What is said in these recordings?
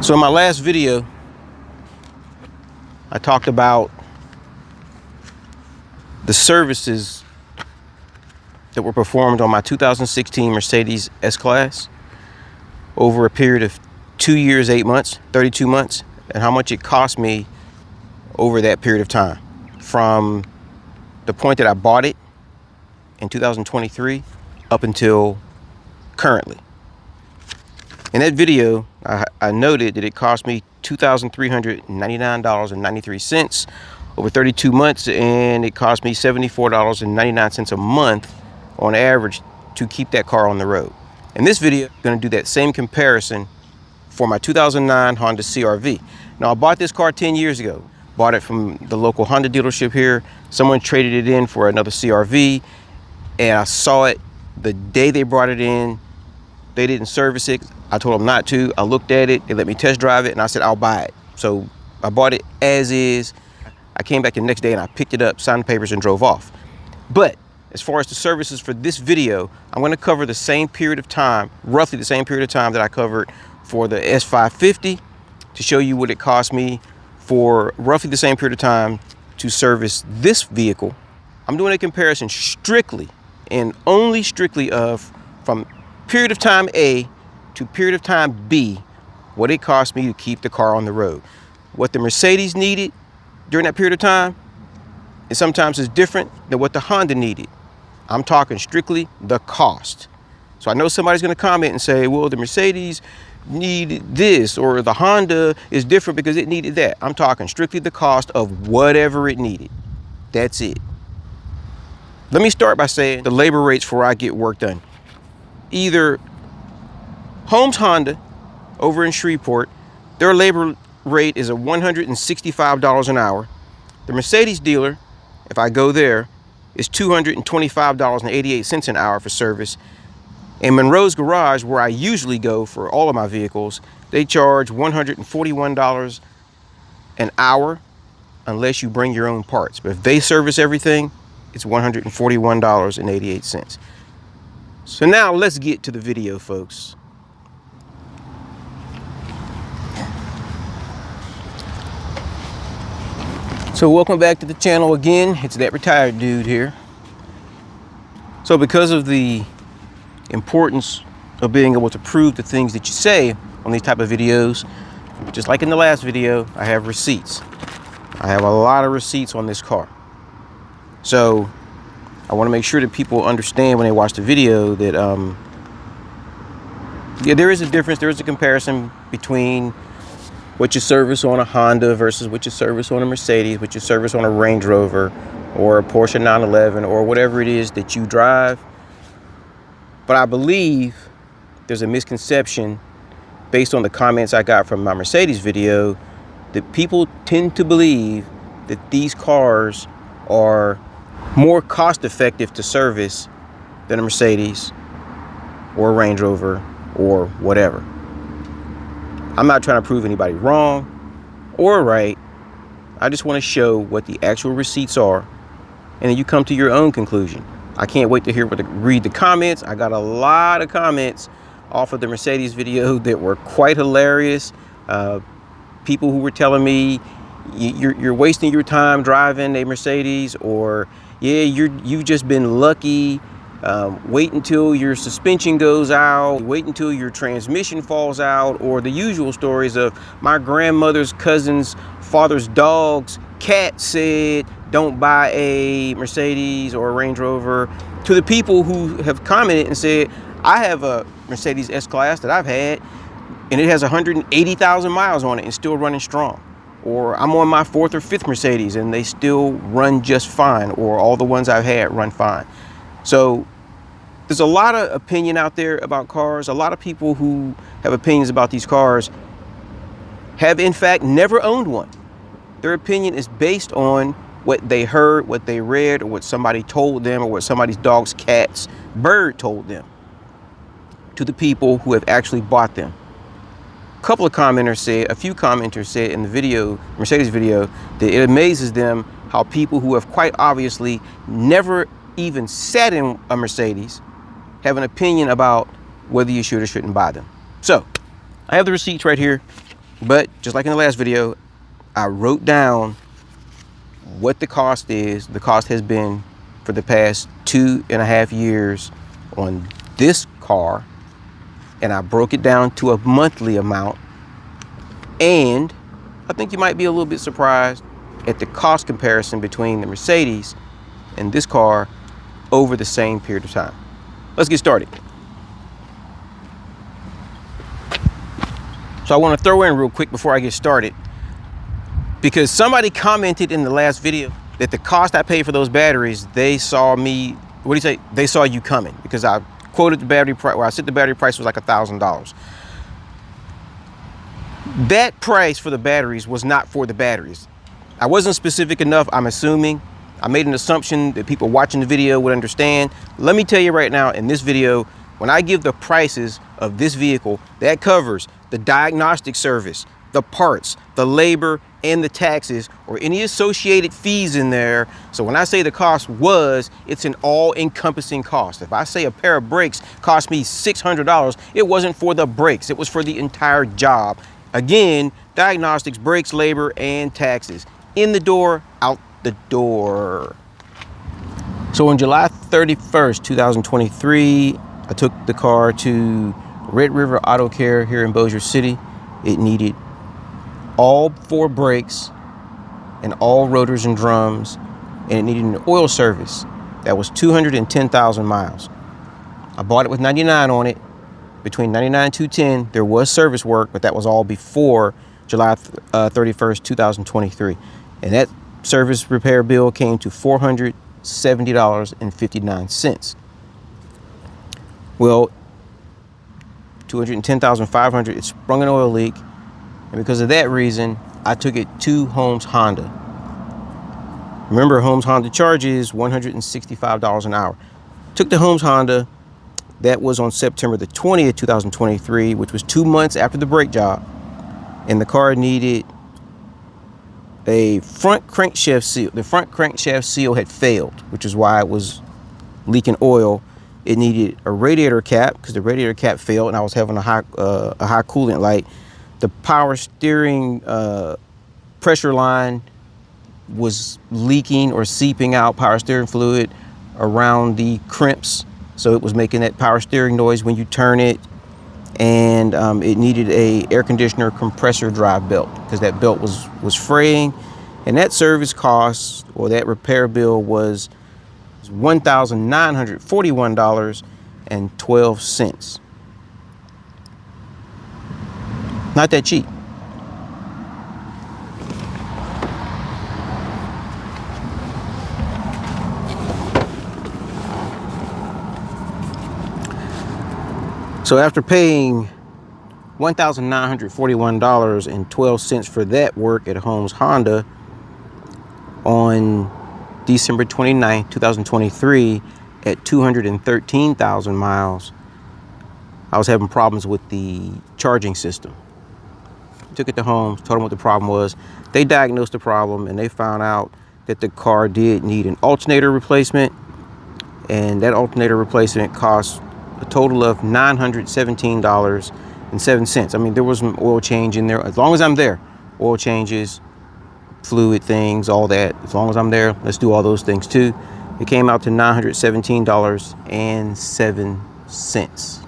So in my last video, I talked about the services that were performed on my 2016 Mercedes S-Class over a period of 2 years, 8 months, 32 months, and how much it cost me over that period of time from the point that I bought it in 2023 up until currently. In that video, I noted that it cost me $2,399.93 over 32 months, and it cost me $74.99 a month on average to keep that car on the road. In this video, I'm going to do that same comparison for my 2009 Honda CR-V. Now, I bought this car 10 years ago. Bought it from the local Honda dealership here. Someone traded it in for another CR-V, and I saw it the day they brought it in. They didn't service it. I told them not to. I looked at it. They let me test drive it, and I said, I'll buy it. So I bought it as is. I came back the next day, and I picked it up, signed the papers, and drove off. But as far as the services for this video, I'm going to cover the same period of time, roughly the same period of time that I covered for the S550 to show you what it cost me for roughly the same period of time to service this vehicle. I'm doing a comparison strictly and only strictly of from period of time A to period of time B, what it cost me to keep the car on the road. What the Mercedes needed during that period of time, and sometimes is different than what the Honda needed. I'm talking strictly the cost. So I know somebody's gonna comment and say, well, the Mercedes needed this, or the Honda is different because it needed that. I'm talking strictly the cost of whatever it needed. That's it. Let me start by saying the labor rates for where I get work done. Either Holmes Honda over in Shreveport, their labor rate is $165 an hour. The Mercedes dealer, if I go there, is $225.88 an hour for service. And Monroe's Garage, where I usually go for all of my vehicles, they charge $141 an hour unless you bring your own parts. But if they service everything, it's $141.88. So now let's get to the video, folks. So welcome back to the channel again. It's that retired dude here. So because of the importance of being able to prove the things that you say on these type of videos, just like in the last video, I have receipts. I have a lot of receipts on this car. So I want to make sure that people understand when they watch the video that yeah, there is a difference, there is a comparison between what you service on a Honda versus what you service on a Mercedes, what you service on a Range Rover or a Porsche 911 or whatever it is that you drive. But I believe there's a misconception based on the comments I got from my Mercedes video that people tend to believe that these cars are more cost effective to service than a Mercedes or a Range Rover or whatever. I'm not trying to prove anybody wrong or right. I just want to show what the actual receipts are, and then you come to your own conclusion. I can't wait to read the comments. I got a lot of comments off of the Mercedes video that were quite hilarious. People who were telling me you're wasting your time driving a Mercedes, or yeah, you've just been lucky. Wait until your suspension goes out, wait until your transmission falls out, or the usual stories of my grandmother's cousin's father's dog's cat said don't buy a Mercedes or a Range Rover, to the people who have commented and said I have a Mercedes S-Class that I've had and it has 180,000 miles on it and still running strong, or I'm on my 4th or 5th Mercedes and they still run just fine, or all the ones I've had run fine. So there's a lot of opinion out there about cars. A lot of people who have opinions about these cars have in fact never owned one. Their opinion is based on what they heard, what they read, or what somebody told them, or what somebody's dog's cat's bird told them, to the people who have actually bought them. A few commenters said in the video, Mercedes video, that it amazes them how people who have quite obviously never even sat in a Mercedes have an opinion about whether you should or shouldn't buy them. So I have the receipts right here. But just like in the last video, I wrote down what the cost is. The cost has been for the past 2.5 years on this car, and I broke it down to a monthly amount. And I think you might be a little bit surprised at the cost comparison between the Mercedes and this car over the same period of time. Let's get started. So I want to throw in real quick before I get started, because somebody commented in the last video that the cost I paid for those batteries, they saw me, what do you say? They saw you coming, because I quoted the battery price, where I said the battery price was like $1,000. That price for the batteries was not for the batteries. I wasn't specific enough, I'm assuming. I made an assumption that people watching the video would understand. Let me tell you right now, in this video, when I give the prices of this vehicle, that covers the diagnostic service, the parts, the labor, and the taxes, or any associated fees in there. So when I say the cost was, it's an all-encompassing cost. If I say a pair of brakes cost me $600, it wasn't for the brakes, it was for the entire job. Again, diagnostics, brakes, labor, and taxes. In the door, out the door. So on July 31st, 2023, I took the car to Red River Auto Care here in Bossier City. It needed all 4 brakes and all rotors and drums, and it needed an oil service. That was 210,000 miles. I bought it with 99 on it. Between 99 and 210, there was service work, but that was all before July 31st, 2023. And that service repair bill came to $470.59. Well, 210,500, it sprung an oil leak. And because of that reason, I took it to Holmes Honda. Remember, Holmes Honda charges $165 an hour. Took the Holmes Honda. That was on September the 20th, 2023, which was 2 months after the brake job. And the car needed a front crankshaft seal. The front crankshaft seal had failed, which is why it was leaking oil. It needed a radiator cap, because the radiator cap failed and I was having a high coolant light. The power steering pressure line was leaking or seeping out power steering fluid around the crimps. So it was making that power steering noise when you turn it. And it needed a air conditioner compressor drive belt, because that belt was fraying. And that service cost, or that repair bill, was $1,941.12. Not that cheap. So after paying $1,941.12 for that work at Holmes Honda on December 29, 2023, at 213,000 miles, I was having problems with the charging system. Took it to Holmes, told them what the problem was. They diagnosed the problem, and they found out that the car did need an alternator replacement, and that alternator replacement cost a total of $917.07. I mean, there was some oil change in there. As long as I'm there, oil changes, fluid things, all that. As long as I'm there, let's do all those things too. It came out to $917.07.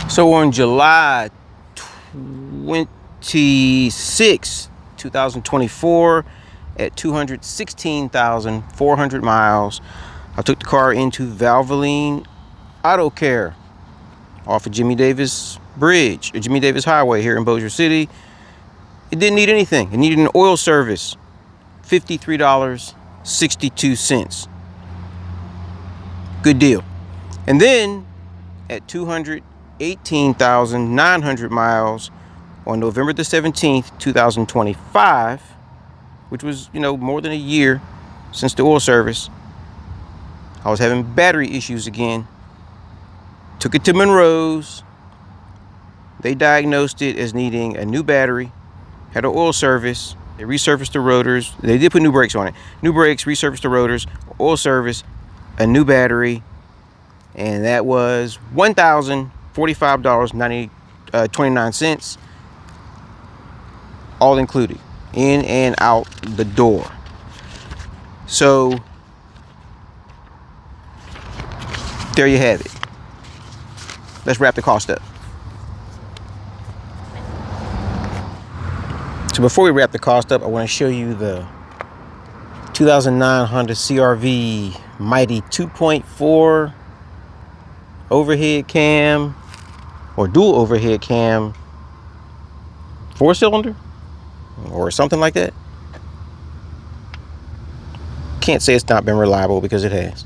So on July 26, 2024, at 216,400 miles, I took the car into Valvoline Auto Care off of Jimmy Davis Bridge, or Jimmy Davis Highway here in Bossier City. It didn't need anything. It needed an oil service, $53.62. Good deal. And then at 218,900 miles on November the 17th, 2025, which was, more than a year since the oil service, I was having battery issues again. Took it to Monroe's. They diagnosed it as needing a new battery, had an oil service. They resurfaced the rotors. They did put new brakes on it. New brakes, resurfaced the rotors, oil service, a new battery, and that was $1,045.29, all included, in and out the door. So there you have it. Let's wrap the cost up. So before we wrap the cost up, I want to show you the 2009 Honda CR-V Mighty 2.4 overhead cam, or dual overhead cam, 4-cylinder or something like that. Can't say it's not been reliable, because it has.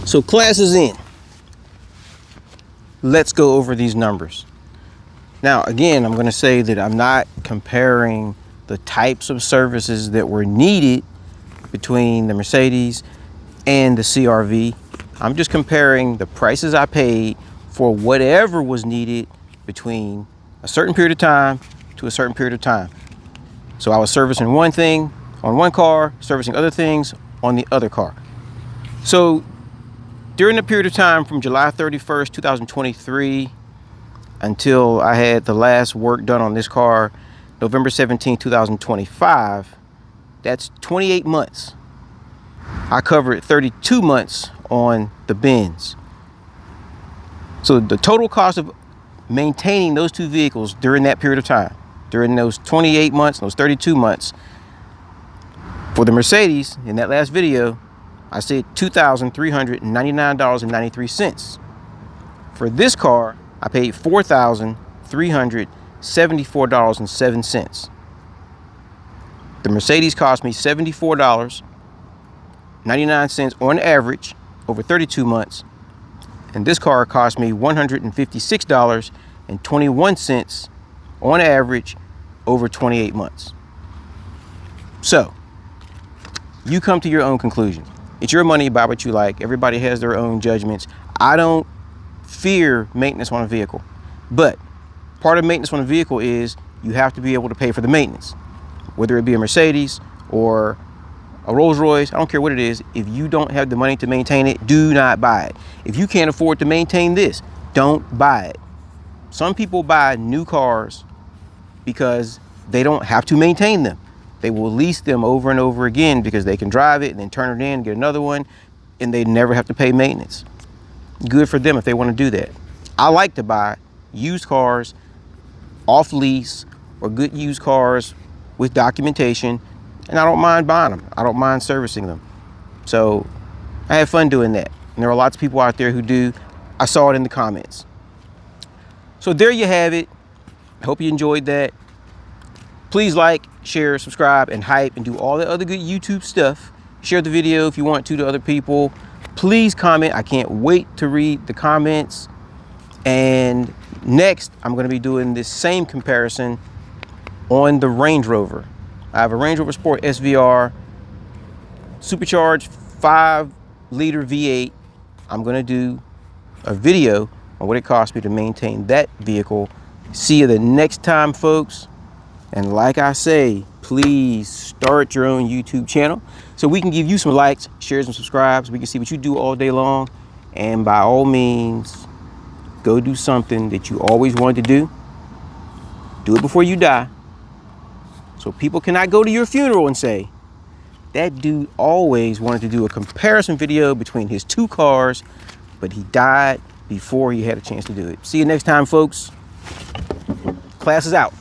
So class is in. Let's go over these numbers. Now, again, I'm going to say that I'm not comparing the types of services that were needed between the Mercedes and the CR-V. I'm just comparing the prices I paid for whatever was needed between a certain period of time to a certain period of time. So I was servicing one thing on one car, servicing other things on the other car. So during the period of time from July 31st, 2023 until I had the last work done on this car, November 17, 2025, that's 28 months. I covered 32 months on the Benz. So the total cost of maintaining those two vehicles during that period of time, during those 28 months, those 32 months, for the Mercedes, in that last video, I said $2,399.93. For this car, I paid $4,374.07. The Mercedes cost me $74.99 on average over 32 months. And this car cost me $156.21 on average over 28 months. So you come to your own conclusions. It's your money, buy what you like. Everybody has their own judgments. I don't fear maintenance on a vehicle, but part of maintenance on a vehicle is you have to be able to pay for the maintenance, whether it be a Mercedes or a Rolls Royce. I don't care what it is. If you don't have the money to maintain it, do not buy it. If you can't afford to maintain this, don't buy it. Some people buy new cars because they don't have to maintain them. They will lease them over and over again because they can drive it and then turn it in, get another one, and they never have to pay maintenance. Good for them if they want to do that. I like to buy used cars off lease, or good used cars with documentation, and I don't mind buying them. I don't mind servicing them. So I have fun doing that. And there are lots of people out there who do. I saw it in the comments. So there you have it. I hope you enjoyed that. Please like, share, subscribe, and hype, and do all the other good YouTube stuff. Share the video if you want to other people. Please comment. I can't wait to read the comments. And next, I'm going to be doing this same comparison on the Range Rover. I have a Range Rover Sport SVR supercharged 5-liter V8. I'm going to do a video on what it cost me to maintain that vehicle. See you the next time, folks. And like I say, please start your own YouTube channel so we can give you some likes, shares, and subscribes. We can see what you do all day long. And by all means, go do something that you always wanted to do. Do it before you die, so people cannot go to your funeral and say, that dude always wanted to do a comparison video between his two cars, but he died before he had a chance to do it. See you next time, folks. Class is out.